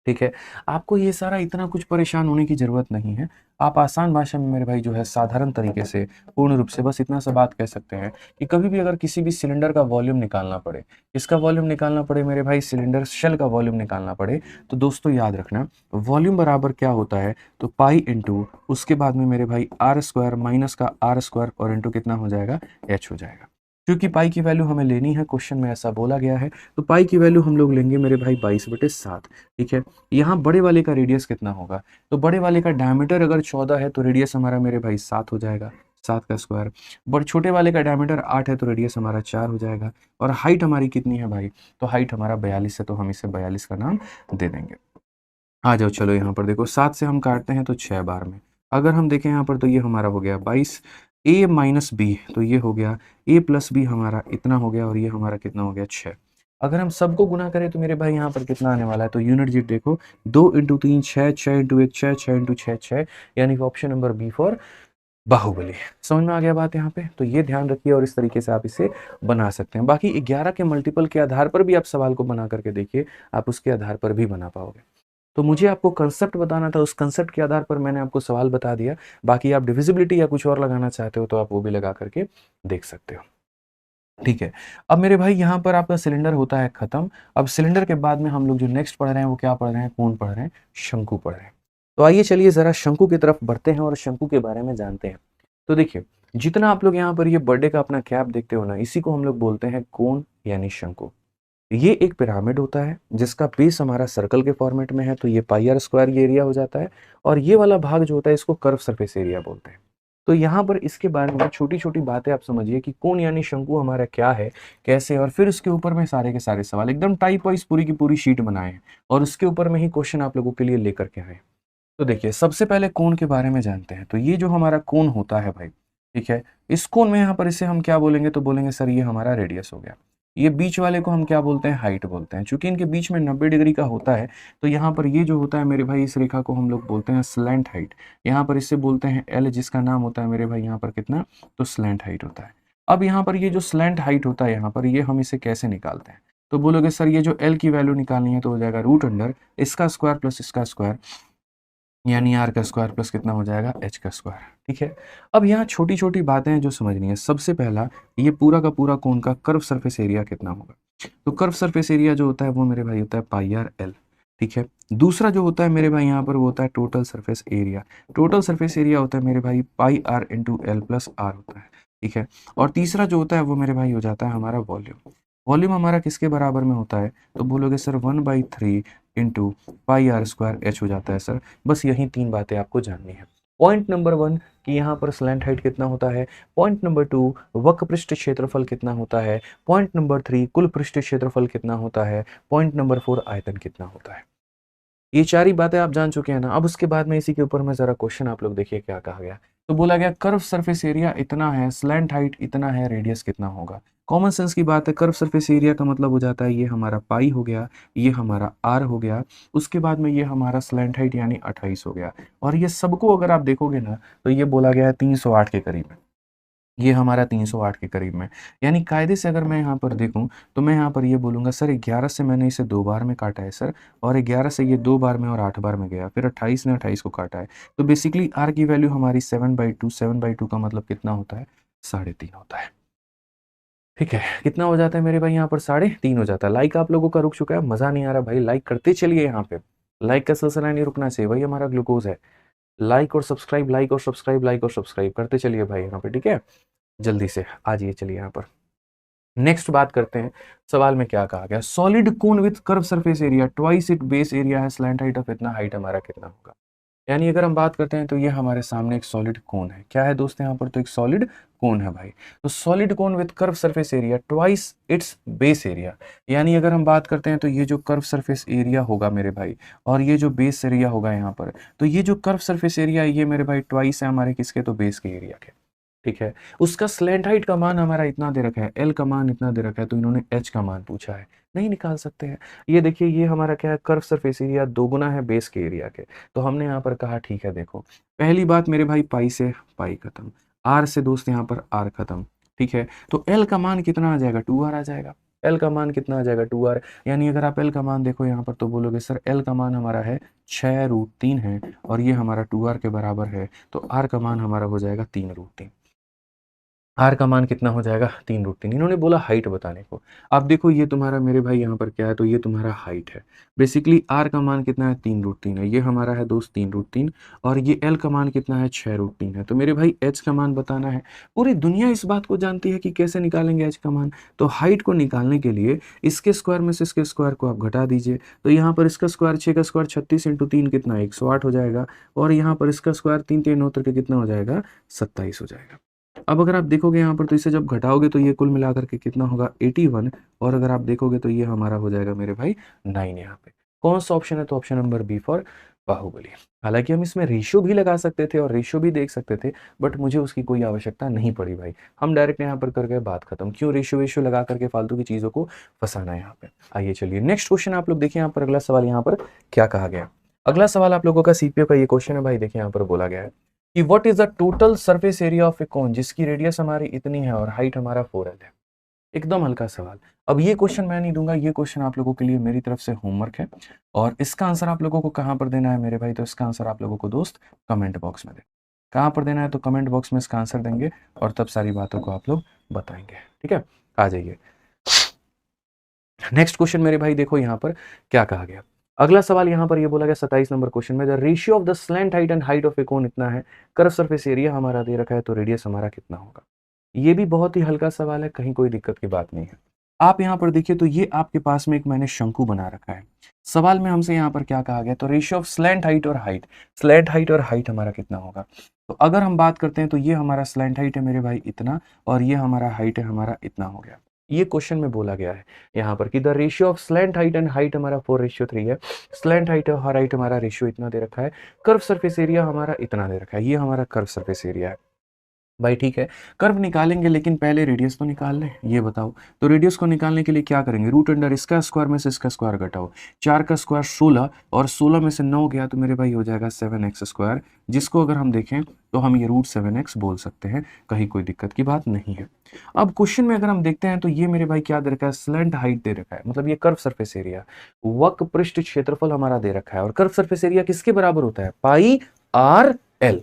[SPEAKER 1] ठीक है, आपको ये सारा इतना कुछ परेशान होने की ज़रूरत नहीं है। आप आसान भाषा में मेरे भाई जो है साधारण तरीके से पूर्ण रूप से बस इतना सा बात कह सकते हैं कि कभी भी अगर किसी भी सिलेंडर का वॉल्यूम निकालना पड़े, इसका वॉल्यूम निकालना पड़े मेरे भाई, सिलेंडर शेल का वॉल्यूम निकालना पड़े, तो दोस्तों याद रखना वॉल्यूम बराबर क्या होता है, तो पाई इंटू उसके बाद में मेरे भाई आर स्क्वायर माइनस का आर स्क्वायर और इंटू कितना हो जाएगा, एच हो जाएगा। क्योंकि पाई की वैल्यू हमें लेनी है, क्वेश्चन में ऐसा बोला गया है, तो पाई की वैल्यू हम लोग लेंगे मेरे भाई 22/7। ठीक है, यहाँ बड़े वाले का रेडियस कितना होगा, तो बड़े वाले का डायमीटर अगर 14 है तो रेडियस हमारा मेरे भाई 7 हो जाएगा, 7 का स्क्वायर। बट छोटे वाले का डायमीटर 8 है तो रेडियस हमारा 4 हो जाएगा। और हाइट हमारी कितनी है भाई, तो हाइट हमारा 42 है, तो हम इसे 42 का नाम दे देंगे। आ जाओ चलो यहाँ पर देखो, 7 से हम काटते हैं तो 6 बार में, अगर हम देखें यहाँ पर तो ये हमारा हो गया 22, ए माइनस बी तो ये हो गया ए प्लस बी हमारा इतना हो गया, और ये हमारा कितना हो गया 6। अगर हम सबको गुना करें तो मेरे भाई यहाँ पर कितना आने वाला है, तो यूनिट जीट देखो 2 इंटू 3 6, 6 इंटू 1 6, 6 इंटू 6 6, यानी कि option number B for Baahubali. समझ में आ गया बात यहाँ पे, तो ये ध्यान रखिए और इस तरीके से आप इसे बना सकते हैं। बाकी 11 के मल्टीपल के आधार पर भी आप सवाल को बना करके देखिए, आप उसके आधार पर भी बना पाओगे। तो मुझे आपको कंसेप्ट बताना था, उस कंसेप्ट के आधार पर मैंने आपको सवाल बता दिया। बाकी आप डिविजिबिलिटी या कुछ और लगाना चाहते हो तो आप वो भी लगा करके देख सकते हो। ठीक है, अब मेरे भाई यहाँ पर आपका सिलेंडर होता है खत्म। अब सिलेंडर के बाद में हम लोग जो नेक्स्ट पढ़ रहे हैं वो क्या पढ़ रहे हैं, कौन पढ़ रहे हैं, शंकु पढ़ रहे हैं। तो आइए चलिए जरा शंकु की तरफ बढ़ते हैं और शंकु के बारे में जानते हैं। तो देखिए, जितना आप लोग यहाँ पर ये बर्थडे का अपना कैप देखते हो ना, इसी को हम लोग बोलते हैं कोन यानी शंकु। ये एक पिरामिड होता है जिसका बेस हमारा सर्कल के फॉर्मेट में है, तो ये पाई आर स्क्वायर ये एरिया हो जाता है, और ये वाला भाग जो होता है इसको कर्व सरफेस एरिया बोलते हैं। तो यहाँ पर इसके बारे में छोटी छोटी बातें आप समझिए कि कौन यानी शंकु हमारा क्या है, कैसे, और फिर उसके ऊपर में सारे के सारे सवाल एकदम टाइप वाइज पूरी की पूरी शीट बनाए हैं और उसके ऊपर में ही क्वेश्चन आप लोगों के लिए लेकर के आए। तो देखिए, सबसे पहले कोन के बारे में जानते हैं। तो ये जो हमारा कोन होता है भाई, ठीक है, इस कोन में यहाँ पर इसे हम क्या बोलेंगे, तो बोलेंगे सर ये हमारा रेडियस हो गया। ये बीच वाले को हम क्या बोलते हैं, हाइट बोलते हैं। चूंकि इनके बीच में 90 डिग्री का होता है, तो यहाँ पर ये जो होता है मेरे भाई, इस रेखा को हम लोग बोलते हैं स्लैंट हाइट। यहाँ पर इससे बोलते हैं एल, जिसका नाम होता है मेरे भाई यहाँ पर कितना, तो स्लैंट हाइट होता है। अब यहाँ पर ये जो स्लैंट हाइट होता है यहाँ पर, ये हम इसे कैसे निकालते हैं, तो बोलोगे सर ये जो एल की वैल्यू निकालनी है तो हो जाएगा रूट अंडर इसका स्क्वायर प्लस इसका स्क्वायर, यानी आर का स्क्वायर प्लस कितना हो जाएगा, एच का स्क्वायर। ठीक है, अब यहाँ छोटी छोटी बातें हैं जो समझनी है। सबसे पहला, ये पूरा का पूरा कोन का कर्व सरफेस एरिया कितना होगा, तो कर्व सरफेस एरिया जो होता है वो मेरे भाई होता है पाई आर एल। ठीक है, दूसरा जो होता है मेरे भाई यहाँ पर वो होता है total surface area. Total surface area होता है मेरे भाई pi r into l plus r होता है। ठीक है, और तीसरा जो होता है वो मेरे भाई हो जाता है हमारा वॉल्यूम। वॉल्यूम हमारा किसके बराबर में होता है, तो बोलोगे sir 1/3 into pi r square h हो जाता है सर। बस यही 3 बातें आपको जाननी है। पॉइंट नंबर 1 कि यहाँ पर स्लैंट हाइट कितना होता है, पॉइंट नंबर 2 वक्र पृष्ठ क्षेत्रफल कितना होता है, पॉइंट नंबर 3 कुल पृष्ठ क्षेत्रफल कितना होता है, पॉइंट नंबर 4 आयतन कितना होता है। ये 4 ही बातें आप जान चुके हैं ना। अब उसके बाद में इसी के ऊपर में जरा क्वेश्चन आप लोग देखिए क्या कहा गया। तो बोला गया कर्व सरफेस एरिया इतना है, स्लैंट हाइट इतना है, रेडियस कितना होगा। कॉमन सेंस की बात है, कर्व सरफेस एरिया का मतलब हो जाता है ये हमारा पाई हो गया, ये हमारा आर हो गया, उसके बाद में ये हमारा स्लैंट हाइट यानी 28 हो गया। और ये सबको अगर आप देखोगे ना तो ये बोला गया है 308 के करीब है, ये हमारा 308 के करीब में। यानी कायदे से अगर मैं यहाँ पर देखूँ तो मैं यहाँ पर ये बोलूँगा सर 11 से मैंने इसे 2 बार में काटा है सर, और 11 से ये 2 बार में और 8 बार में गया, फिर 28 ने 28 को काटा है। तो बेसिकली आर की वैल्यू हमारी 7/2, 7/2 का मतलब कितना होता है, 3.5 होता है। ठीक है, कितना हो जाता है मेरे भाई यहाँ पर, 3.5 हो जाता है। लाइक आप लोगों का रुक चुका है, मज़ा नहीं आ रहा भाई, लाइक करते चलिए। यहाँ पे लाइक का सिलसिला नहीं रुकना चाहिए, वही हमारा ग्लूकोज है। लाइक और सब्सक्राइब, लाइक और सब्सक्राइब, लाइक और सब्सक्राइब करते चलिए भाई यहाँ पे। ठीक है, जल्दी से आ जाइए, चलिए यहाँ पर नेक्स्ट बात करते हैं। सवाल में क्या कहा गया, solid cone with curve surface area twice it base area है, स्लैंट हाइट ऑफ इतना, हाइट हमारा कितना होगा। यानी अगर हम बात करते हैं तो ये हमारे सामने एक सॉलिड कोन है। क्या है दोस्त यहाँ पर? तो एक सॉलिड कोन है भाई। तो solid cone with curve surface area twice its base area. यानी अगर हम बात करते हैं तो ये जो कर्व सरफेस एरिया होगा मेरे भाई, और ये जो बेस एरिया होगा यहाँ पर, तो ये जो कर्व सरफेस एरिया है ये मेरे भाई ट्वाइस है हमारे किसके? तो बेस के एरिया के। ठीक है। उसका स्लैंट हाइट का मान हमारा इतना दे रखा है, एल का मान इतना दे रखा है, तो इन्होंने एच का मान पूछा है। नहीं निकाल सकते हैं। ये देखिए ये हमारा क्या है? कर्व सरफेस एरिया दोगुना है बेस के एरिया के। तो हमने यहाँ पर कहा ठीक है, देखो पहली बात मेरे भाई, पाई से पाई खत्म, आर से दोस्त यहाँ पर आर खत्म। ठीक है। तो एल का मान कितना आ जाएगा? 2r आ जाएगा। एल का मान कितना आ जाएगा? 2r। यानी अगर आप एल का मान देखो यहाँ पर तो बोलोगे सर एल का मान हमारा है 6√3 है, और ये हमारा 2r के बराबर है, तो आर का मान हमारा हो जाएगा 3√3। आर का मान कितना हो जाएगा? 3√3। इन्होंने बोला हाइट बताने को। अब देखो ये तुम्हारा मेरे भाई यहाँ पर क्या है? तो ये तुम्हारा हाइट है। बेसिकली आर का मान कितना है? 3√3 है। ये हमारा है दोस्त 3√3, और ये एल का मान कितना है? 6√3 है। तो मेरे भाई एच का मान बताना है। पूरी दुनिया इस बात को जानती है कि कैसे निकालेंगे एच का मान। तो हाइट को निकालने के लिए इसके स्क्वायर में से इसके स्क्वायर को आप घटा दीजिए। तो यहाँ पर इसका स्क्वायर 6 का स्क्वायर 36 × 3 कितना? 108 हो जाएगा। और यहाँ पर इसका स्क्वायर 3 3 9 करके कितना हो जाएगा? 27 हो जाएगा। अब अगर आप देखोगे यहाँ पर तो इसे जब घटाओगे तो ये कुल मिलाकर के कितना होगा? 81। और अगर आप देखोगे तो ये हमारा हो जाएगा मेरे भाई 9 यहाँ पे। कौन सा ऑप्शन है? तो option number B for Baahubali. हालांकि हम इसमें रेशियो भी लगा सकते थे और रेशियो भी देख सकते थे, बट मुझे उसकी कोई आवश्यकता नहीं पड़ी भाई। हम डायरेक्ट यहाँ पर कर गए, बात खत्म। क्यों रेशियो वेशियो लगा करके फालतू की चीज़ों को फंसाना है यहाँ पे। आइए चलिए नेक्स्ट क्वेश्चन आप लोग देखिए यहाँ पर अगला सवाल यहाँ पर क्या कहा गया। अगला सवाल आप लोगों का सीपीओ का ये क्वेश्चन है भाई। देखिए यहाँ पर बोला गया है कि what is the total surface area of a cone जिसकी रेडियस हमारी इतनी है और हाइट हमारा 4l है। एकदम हल्का सवाल। अब ये क्वेश्चन मैं नहीं दूंगा, ये क्वेश्चन आप लोगों के लिए मेरी तरफ से होमवर्क है, और इसका आंसर आप लोगों को कहां पर देना है मेरे भाई? तो इसका आंसर आप लोगों को दोस्त कमेंट बॉक्स में दे। कहां पर देना है? तो कमेंट बॉक्स में इसका आंसर देंगे, और तब सारी बातों को आप लोग बताएंगे। ठीक है, आ जाइए नेक्स्ट क्वेश्चन मेरे भाई। देखो यहाँ पर क्या कहा गया। अगला सवाल यहाँ पर ये बोला गया 27 नंबर क्वेश्चन में, the ratio of the slant height and height of a cone इतना है, कर्व सरफेस एरिया हमारा दे रखा है, तो रेडियस हमारा कितना होगा। ये भी बहुत ही हल्का सवाल है, कहीं कोई दिक्कत की बात नहीं है। आप यहाँ पर देखिए तो ये आपके पास में एक मैंने शंकु बना रखा है। सवाल में हमसे यहाँ पर क्या कहा गया? तो रेशियो ऑफ स्लैंट हाइट और हाइट, स्लैंट हाइट और हाइट हमारा कितना होगा। तो अगर हम बात करते हैं तो ये हमारा स्लैंट हाइट है मेरे भाई इतना, और ये हमारा हाइट है हमारा इतना हो गया। ये क्वेश्चन में बोला गया है यहाँ पर कि the ratio of slant height and height हमारा 4:3 है। स्लैंट हाइट और हाइट हमारा रेशियो इतना दे रखा है। कर्व सरफेस एरिया हमारा इतना दे रखा है। ये हमारा कर्व सरफेस एरिया है भाई। ठीक है, कर्व निकालेंगे लेकिन पहले रेडियस तो निकाल लें। ये बताओ, तो रेडियस को निकालने के लिए क्या करेंगे? रूट अंडर इसका स्क्वायर में से इसका स्क्वायर घटाओ। 4 का स्क्वायर 16, और 16 में से 9 गया तो मेरे भाई हो जाएगा 7x², जिसको अगर हम देखें तो हम ये √7x बोल सकते हैं। कहीं कोई दिक्कत की बात नहीं है। अब क्वेश्चन में अगर हम देखते हैं तो ये मेरे भाई क्या दे रखा है? स्लैंट हाइट दे रखा है, मतलब ये कर्व सरफेस एरिया, वक्र पृष्ठ क्षेत्रफल हमारा दे रखा है। और कर्व सरफेस एरिया किसके बराबर होता है? πr_l।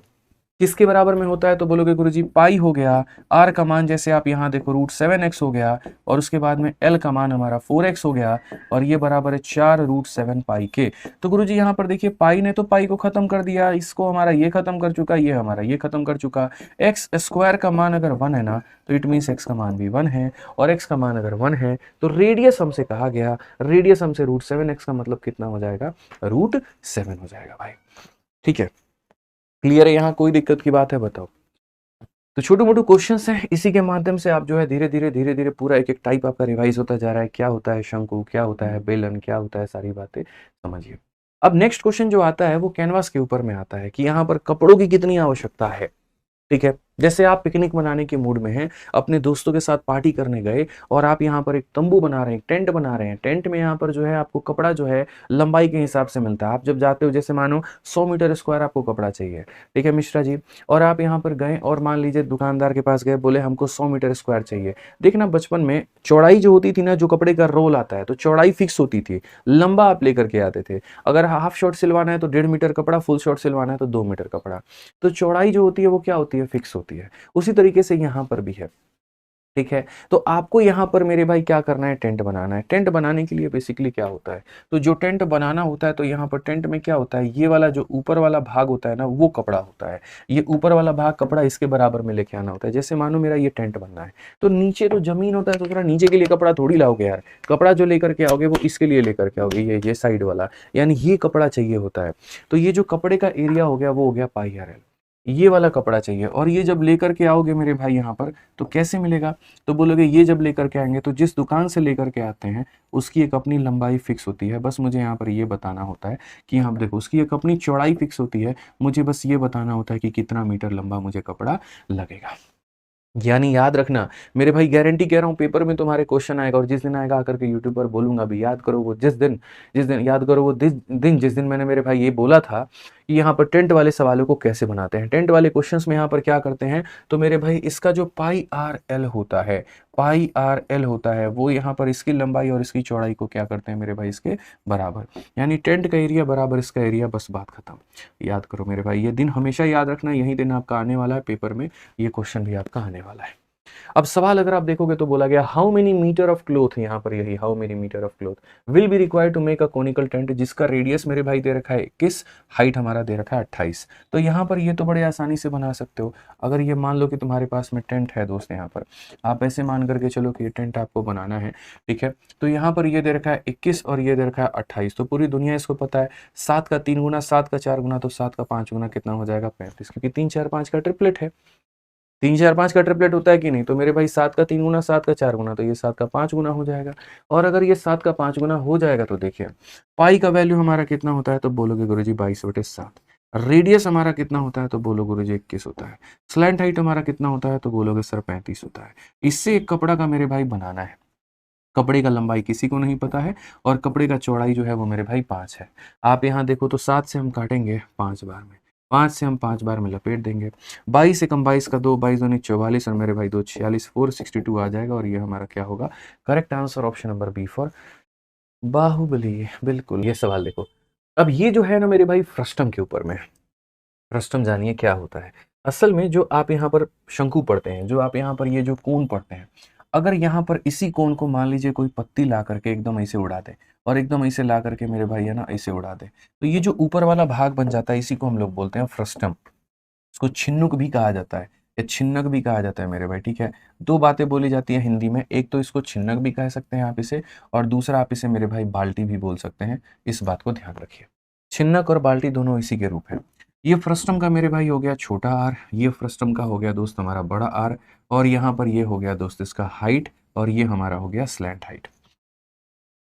[SPEAKER 1] किसके बराबर में होता है? तो बोलोगे गुरुजी पाई हो गया, आर का मान जैसे आप यहाँ देखो √7x हो गया, और उसके बाद में एल का मान हमारा 4x हो गया, और ये बराबर है 4√7 पाई के। तो गुरुजी यहाँ पर देखिए पाई ने तो पाई को खत्म कर दिया, इसको हमारा ये खत्म कर चुका, ये हमारा ये खत्म कर चुका। एक्स स्क्वायर का मान अगर 1 है ना, तो इट मीन्स एक्स का मान भी 1 है, और एक्स का मान अगर 1 है तो रेडियस हमसे कहा गया, रेडियस हमसे √7x का मतलब कितना हो जाएगा? √7 हो जाएगा भाई। ठीक है, क्लियर है? यहाँ कोई दिक्कत की बात है? बताओ। तो छोटे मोटे क्वेश्चंस हैं, इसी के माध्यम से आप जो है धीरे धीरे पूरा एक एक टाइप आपका रिवाइज होता जा रहा है। क्या होता है शंकु, क्या होता है बेलन, क्या होता है, सारी बातें समझिए। अब नेक्स्ट क्वेश्चन जो आता है वो कैनवास के ऊपर में आता है कि यहाँ पर कपड़ों की कितनी आवश्यकता है। ठीक है, जैसे आप पिकनिक मनाने के मूड में हैं, अपने दोस्तों के साथ पार्टी करने गए, और आप यहाँ पर एक तंबू बना रहे हैं, टेंट बना रहे हैं। टेंट में यहाँ पर जो है आपको कपड़ा जो है लंबाई के हिसाब से मिलता है। आप जब जाते हो, जैसे मानो 100 मीटर स्क्वायर आपको कपड़ा चाहिए, ठीक है मिश्रा जी, और आप यहाँ पर गए और मान लीजिए दुकानदार के पास गए, बोले हमको 100 मीटर स्क्वायर चाहिए। देखना बचपन में चौड़ाई जो होती थी ना, जो कपड़े का रोल आता है, तो चौड़ाई फिक्स होती थी, लंबा आप लेकर के आते थे। अगर हाफ शॉर्ट सिलवाना है तो 1.5 मीटर कपड़ा, फुल शॉर्ट सिलवाना है तो 2 मीटर कपड़ा। तो चौड़ाई जो होती है वो क्या होती है? फिक्स होती है। उसी तरीके से यहाँ पर भी है। ठीक है। तो आपको यहाँ पर मेरे भाई क्या करना है, टेंट बनाना है। टेंट बनाने के लिए बेसिकली क्या होता है, तो जो टेंट बनाना होता है तो यहाँ पर टेंट में क्या होता है, ये वाला जो ऊपर वाला भाग होता है ना वो कपड़ा होता है, ये ऊपर वाला भाग कपड़ा इसके बराबर में लेके आना होता है। जैसे मानो मेरा ये टेंट बनना है तो नीचे तो जमीन होता है, तो थोड़ा नीचे के लिए कपड़ा थोड़ी लाओगे यार, कपड़ा जो लेकर के आओगे वो इसके लिए लेकर के आओगे, ये साइड वाला, यानी ये कपड़ा चाहिए होता है। तो ये जो कपड़े का एरिया हो गया वो हो गया पाई आर एल, ये वाला कपड़ा चाहिए। और ये जब लेकर के आओगे मेरे भाई यहाँ पर तो कैसे मिलेगा, तो बोलोगे ये जब लेकर के आएंगे तो जिस दुकान से लेकर के आते हैं उसकी एक अपनी लंबाई फिक्स होती है, बस मुझे यहाँ पर ये बताना होता है कि हाँ देखो उसकी एक अपनी चौड़ाई फिक्स होती है, मुझे बस ये बताना होता है कि कितना मीटर लंबा मुझे कपड़ा लगेगा। यानी याद रखना मेरे भाई, गारंटी कह रहा हूँ पेपर में तुम्हारे क्वेश्चन आएगा, और जिस दिन आएगा आकर के यूट्यूब पर बोलूंगा भी, याद करो वो जिस दिन याद करो वो जिस दिन मैंने मेरे भाई ये बोला था कि यहाँ पर टेंट वाले सवालों को कैसे बनाते हैं, टेंट वाले क्वेश्चंस में यहाँ पर क्या करते हैं, तो मेरे भाई इसका जो पाई आर एल होता है, पाई आर एल होता है वो यहाँ पर इसकी लंबाई और इसकी चौड़ाई को क्या करते हैं मेरे भाई, इसके बराबर, यानी टेंट का एरिया बराबर इसका एरिया, बस बात खत्म। याद करो मेरे भाई, ये दिन हमेशा याद रखना, यही दिन आपका आने वाला है पेपर में, ये क्वेश्चन भी आपका आने वाला है। अब सवाल अगर आप देखोगे तो बोला गया how many metre of cloth, यहाँ पर यही how many metre of cloth will be required to make a conical tent, जिसका रेडियस मेरे भाई दे रखा है 21, हाइट हमारा दे रखा है 28। तो यहाँ पर ये तो बड़े आसानी से बना सकते हो। अगर ये मान लो कि तुम्हारे पास में टेंट है दोस्त, यहाँ पर आप ऐसे मान करके चलो कि ये टेंट आपको बनाना है, ठीक है। तो यहाँ पर ये दे रखा है 21 और ये दे रखा है 28, तो पूरी दुनिया इसको पता है 7 का 3 गुना, 7 का 4 गुना, तो 7 का 5 गुना कितना हो जाएगा 35, क्योंकि 3 4 5 का ट्रिपलेट है, 3 4 5 का ट्रिपलेट होता है कि नहीं, तो मेरे भाई 7 का 3 गुना, 7 का 4 गुना, तो ये 7 का 5 गुना हो जाएगा। और अगर ये 7 का 5 गुना हो जाएगा तो देखिए पाई का वैल्यू हमारा कितना होता है, तो बोलोगे गुरुजी 22/7। रेडियस हमारा कितना होता है, तो बोलो गुरुजी 21 होता है। स्लैंट हाइट हमारा कितना होता है, तो बोलोगे सर 35 होता है। इससे एक कपड़ा का मेरे भाई बनाना है, कपड़े का लंबाई किसी को नहीं पता है और कपड़े का चौड़ाई जो है वो मेरे भाई 5 है। आप यहाँ देखो तो 7 से हम काटेंगे 5 बार में, 5 से हम 5 बार में लपेट देंगे, 22 से कम 22 का 2, 22 दूनी 44 और मेरे भाई 2 46, 462 आ जाएगा। और ये हमारा क्या होगा, correct answer option number B for Baahubali. बिल्कुल, ये सवाल देखो, अब ये जो है ना मेरे भाई फ्रस्टम के ऊपर में, फ्रस्टम जानिए क्या होता है। असल में जो आप यहाँ पर शंकु पढ़ते हैं, जो आप यहाँ पर ये जो कोन पढ़ते हैं, अगर यहाँ पर इसी कोन को मान लीजिए कोई पत्ती ला करके एकदम ऐसे उड़ा दे और एकदम ऐसे ला करके मेरे भाई है ना ऐसे उड़ा दे, तो ये जो ऊपर वाला भाग बन जाता है इसी को हम लोग बोलते हैं फ्रस्टम। इसको छिन्नुक भी कहा जाता है या छिन्नक भी कहा जाता है मेरे भाई, ठीक है। दो बातें बोली जाती है हिंदी में, एक तो इसको छिन्नक भी कह सकते हैं आप इसे, और दूसरा आप इसे मेरे भाई बाल्टी भी बोल सकते हैं। इस बात को ध्यान रखिए, छिन्नक और बाल्टी दोनों इसी के रूप हैं। ये फ्रस्टम का मेरे भाई हो गया छोटा आर, ये फ्रस्टम का हो गया दोस्त हमारा बड़ा आर, और यहाँ पर ये हो गया दोस्त इसका हाइट, और ये हमारा हो गया स्लैंट हाइट,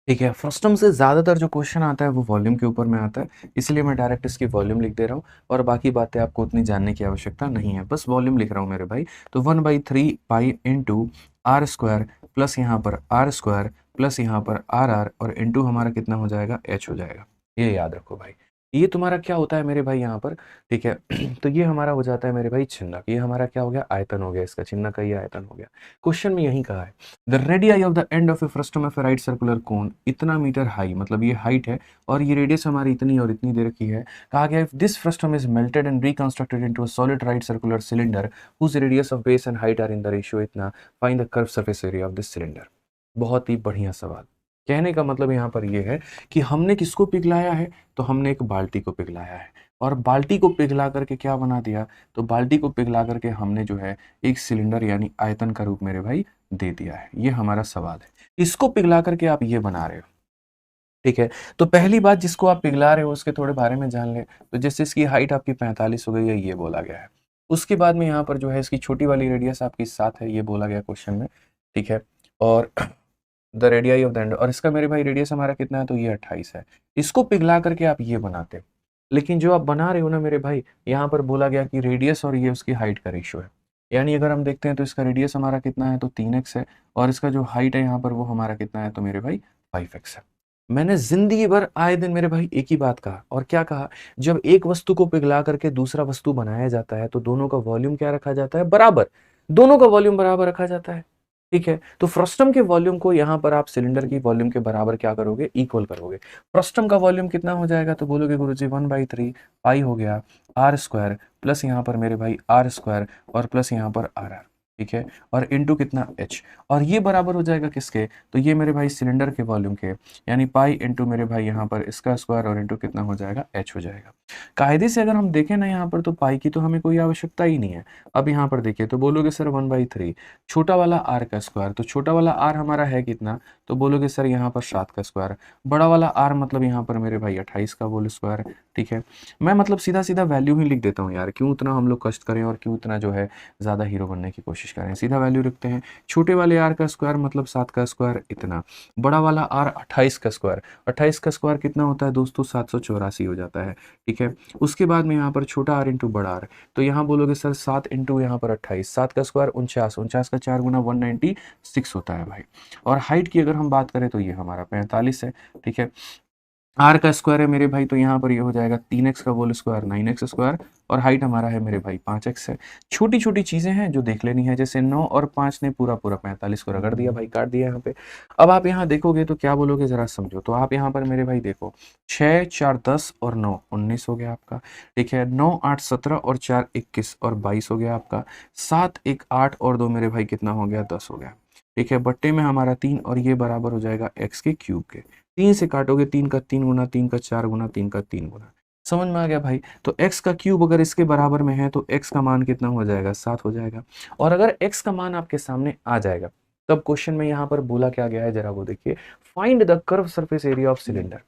[SPEAKER 1] ठीक है। फ्रस्टम से ज़्यादातर जो क्वेश्चन आता है वो वॉल्यूम के ऊपर में आता है, इसलिए मैं डायरेक्ट इसकी वॉल्यूम लिख दे रहा हूँ, और बाकी बातें आपको उतनी जानने की आवश्यकता नहीं है, बस वॉल्यूम लिख रहा हूँ मेरे भाई। तो 1/3 pi into are square plus यहाँ पर आर स्क्वायर प्लस यहाँ पर आर आर और इंटू हमारा कितना हो जाएगा, एच हो जाएगा। ये याद रखो भाई, ये तुम्हारा क्या होता है मेरे भाई यहाँ पर, ठीक है। तो ये हमारा हो जाता है मेरे भाई छिन्नक, ये हमारा क्या हो गया, आयतन हो गया इसका, छिन्नक का ये आयतन हो गया। क्वेश्चन में यही कहा है the radii of the end of A frustum of A right circular cone इतना मीटर हाई, मतलब ये हाइट है और ये रेडियस हमारी इतनी और इतनी दे रखी है। कहा गया if this frustum is melted and reconstructed into a solid right circular cylinder whose radius of base and height are in the ratio इतना, find the curve surface area of this cylinder. बहुत ही बढ़िया सवाल। कहने का मतलब यहाँ पर ये है कि हमने किसको पिघलाया है, तो हमने एक बाल्टी को पिघलाया है, और बाल्टी को पिघला करके क्या बना दिया, तो बाल्टी को पिघला करके हमने जो है एक सिलेंडर यानी आयतन का रूप मेरे भाई दे दिया है। ये हमारा सवाल है, इसको पिघला करके आप ये बना रहे हो, ठीक है। तो पहली बात जिसको आप पिघला रहे हो उसके थोड़े बारे में जान ले, तो जैसे इसकी हाइट आपकी 45 हो गई है ये बोला गया है। उसके बाद में यहाँ पर जो है इसकी छोटी वाली रेडियस आपकी 7 है, ये बोला गया क्वेश्चन में, ठीक है। और the radii of the end, और इसका मेरे भाई रेडियस हमारा कितना है, तो ये 28 है। इसको पिघला करके आप ये बनाते, लेकिन जो आप बना रहे हो ना मेरे भाई, यहाँ पर बोला गया कि रेडियस और ये उसकी हाइट का रेशियो है। यानी अगर हम देखते हैं तो इसका रेडियस हमारा कितना है, तो 3x है, और इसका जो हाइट है यहाँ पर वो हमारा कितना है, तो मेरे भाई 5x है। मैंने जिंदगी भर आए दिन मेरे भाई एक ही बात कहा, और क्या कहा, जब एक वस्तु को पिघला करके दूसरा वस्तु बनाया जाता है तो दोनों का वॉल्यूम क्या रखा जाता है, बराबर, दोनों का वॉल्यूम बराबर रखा जाता है, ठीक है। तो फ्रस्टम के वॉल्यूम को यहाँ पर आप सिलेंडर की वॉल्यूम के बराबर क्या करोगे, इक्वल करोगे। फ्रस्टम का वॉल्यूम कितना हो जाएगा, तो बोलोगे गुरुजी 1/3 पाई हो गया आर स्क्वायर प्लस यहाँ पर मेरे भाई आर स्क्वायर और प्लस यहाँ पर आर आर। ठीक है, और इनटू कितना h, और ये बराबर हो जाएगा किसके, तो ये मेरे भाई सिलेंडर के वॉल्यूम के, यानी पाई इनटू मेरे भाई यहाँ पर इसका स्क्वायर और इनटू कितना हो जाएगा h हो जाएगा। कायदे से अगर हम देखें ना यहाँ पर, तो पाई की तो हमें कोई आवश्यकता ही नहीं है। अब यहाँ पर देखिए तो बोलोगे सर 1/3 छोटा वाला r का स्क्वायर, तो छोटा वाला r हमारा है कितना, तो बोलोगे सर यहाँ पर 7 का स्क्वायर, बड़ा वाला r मतलब यहाँ पर मेरे भाई 28 का होल स्क्वायर। ठीक है, मैं मतलब सीधा सीधा वैल्यू ही लिख देता हूँ यार, क्यों उतना हम लोग कष्ट करें और क्यों उतना जो है ज़्यादा हीरो बनने की कोशिश करें, सीधा वैल्यू रखते हैं। छोटे वाले r का स्क्वायर मतलब 7 का स्क्वायर इतना, बड़ा वाला r 28 का स्क्वायर, 28 का स्क्वायर कितना होता है दोस्तों 784 हो जाता है। ठीक है, उसके बाद में यहाँ पर छोटा r इंटू बड़ा r, तो यहाँ बोलोगे सर 7 इंटू यहाँ पर 28, 7 का स्क्वायर 49, 49 का 4 गुना 196 होता है भाई। और हाइट की अगर हम बात करें तो ये हमारा 45 है। ठीक है, आर का स्क्वायर है मेरे भाई, तो यहाँ पर ये हो जाएगा 3x का होल स्क्वायर 9x स्क्वायर, और हाइट हमारा है मेरे भाई 5x है। छोटी छोटी चीज़ें हैं जो देख लेनी है, जैसे 9 और 5 ने पूरा पूरा 45 को रगड़ दिया भाई, काट दिया यहाँ पे। अब आप यहाँ देखोगे तो क्या बोलोगे ज़रा समझो, तो आप यहाँ पर मेरे भाई देखो 6 4 10 और 9 19 हो गया आपका। ठीक है, 9 8 17 और 4 21 और 22 हो गया आपका। 7 1 8 और 2 मेरे भाई कितना हो गया 10 हो गया। ठीक है, बट्टे में हमारा 3 और ये बराबर हो जाएगा x के क्यूब के। 3 से काटोगे 3 का 3 गुना, 3 का 4 गुना, 3 का 3 गुना। समझ में आ गया भाई, तो x का क्यूब अगर इसके बराबर में है तो x का मान कितना हो जाएगा 7 हो जाएगा। और अगर x का मान आपके सामने आ जाएगा तब क्वेश्चन में यहाँ पर बोला क्या गया है जरा वो देखिए, find the curve surface area of cylinder.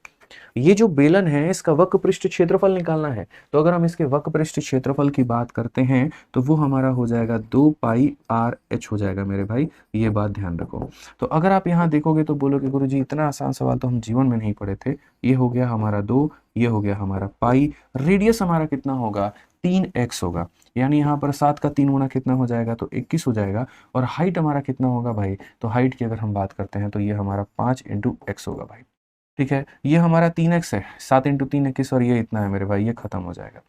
[SPEAKER 1] ये जो बेलन है इसका वक्र पृष्ठ क्षेत्रफल निकालना है, तो अगर हम इसके वक्र पृष्ठ क्षेत्रफल की बात करते हैं तो वो हमारा हो जाएगा 2 पाई आर एच हो जाएगा मेरे भाई, ये बात ध्यान रखो। तो अगर आप यहाँ देखोगे तो बोलोगे गुरुजी इतना आसान सवाल तो हम जीवन में नहीं पढ़े थे। ये हो गया हमारा 2, ये हो गया हमारा पाई, रेडियस हमारा कितना होगा 3x होगा, यानी यहाँ पर 7 का 3 गुना कितना हो जाएगा तो 21 हो जाएगा। और हाइट हमारा कितना होगा भाई, तो हाइट की अगर हम बात करते हैं तो ये हमारा 5 इंटू एक्स होगा भाई। ठीक है, ये हमारा 3x है, 7 इंटू 3 21, और ये इतना है मेरे भाई, ये खत्म हो जाएगा।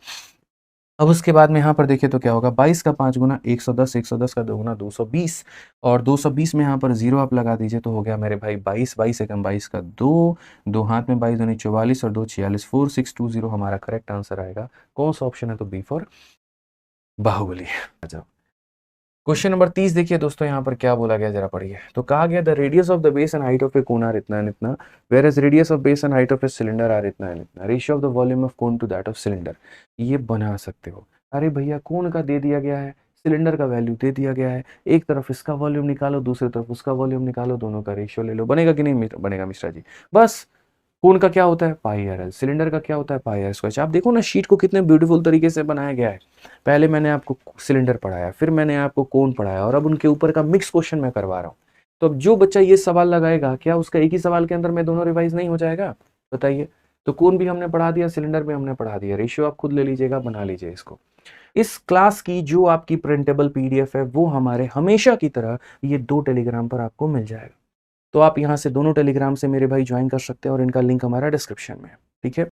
[SPEAKER 1] अब उसके बाद में यहाँ पर देखिए तो क्या होगा, 22 का 5 गुना 110, 110 का 2 गुना 220, और 220 में यहाँ पर जीरो आप लगा दीजिए तो हो गया मेरे भाई 22, 22 एकम 22 का 2, 2 हाथ में 22 दूनी 44 और 2 46, 4620 हमारा करेक्ट आंसर आएगा। कौन सा ऑप्शन है, तो बी फॉर बाहुबली। अच्छा, क्वेश्चन नंबर 30 देखिए दोस्तों, यहाँ पर क्या बोला गया जरा पढ़िए। तो कहा गया the radius of the base and height of a cone are इतना एंड इतना, where as radius of base and height of a cylinder are इतना एंड इतना, ratio of the volume of cone to that of cylinder. ये बना सकते हो। अरे भैया कोन का दे दिया गया है, सिलेंडर का वैल्यू दे दिया गया है, एक तरफ इसका वॉल्यूम निकालो दूसरी तरफ उसका वॉल्यूम निकालो, दोनों का रेशियो ले लो, बनेगा कि नहीं बनेगा मिश्रा जी। बस कोन का क्या होता है पाई आर एल, सिलेंडर का क्या होता है पाई आर स्क्वायर। आप देखो ना शीट को कितने ब्यूटीफुल तरीके से बनाया गया है। पहले मैंने आपको सिलेंडर पढ़ाया, फिर मैंने आपको कोन पढ़ाया, और अब उनके ऊपर का मिक्स क्वेश्चन मैं करवा रहा हूँ। तो अब जो बच्चा ये सवाल लगाएगा, क्या उसका एक ही सवाल के अंदर में दोनों रिवाइज नहीं हो जाएगा, बताइए। तो कोन भी हमने पढ़ा दिया, सिलेंडर भी हमने पढ़ा दिया, रेशियो आप खुद ले लीजिएगा, बना लीजिए इसको। इस क्लास की जो आपकी प्रिंटेबल पीडीएफ है वो हमारे हमेशा की तरह ये 2 टेलीग्राम पर आपको मिल जाएगा। तो आप यहाँ से दोनों टेलीग्राम से मेरे भाई ज्वाइन कर सकते हैं, और इनका लिंक हमारा डिस्क्रिप्शन में है। ठीक है,